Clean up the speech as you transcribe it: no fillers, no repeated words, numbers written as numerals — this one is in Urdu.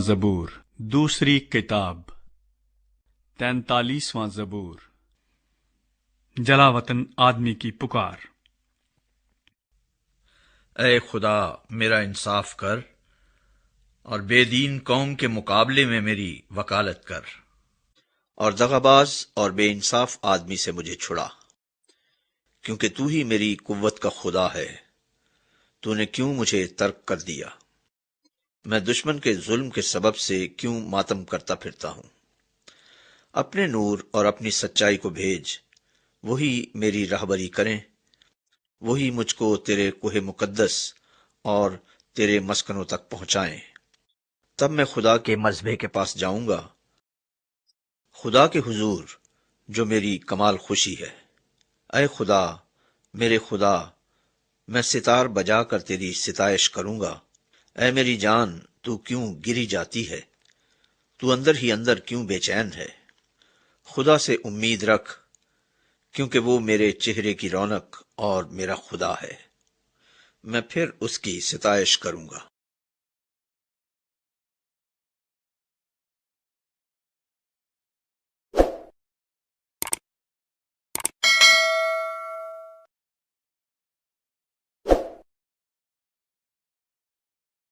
زبور دوسری کتاب 43واں زبور جلا وطن آدمی کی پکار۔ اے خدا میرا انصاف کر اور بے دین قوم کے مقابلے میں میری وکالت کر، اور دغاباز اور بے انصاف آدمی سے مجھے چھڑا، کیونکہ تو ہی میری قوت کا خدا ہے۔ تو نے کیوں مجھے ترک کر دیا؟ میں دشمن کے ظلم کے سبب سے کیوں ماتم کرتا پھرتا ہوں؟ اپنے نور اور اپنی سچائی کو بھیج، وہی میری رہبری کریں، وہی مجھ کو تیرے کوہ مقدس اور تیرے مسکنوں تک پہنچائیں۔ تب میں خدا کے مذبح کے پاس جاؤں گا، خدا کے حضور جو میری کمال خوشی ہے۔ اے خدا، میرے خدا، میں ستار بجا کر تیری ستائش کروں گا۔ اے میری جان، تو کیوں گری جاتی ہے؟ تو اندر ہی اندر کیوں بے چین ہے؟ خدا سے امید رکھ، کیونکہ وہ میرے چہرے کی رونق اور میرا خدا ہے۔ میں پھر اس کی ستائش کروں گا۔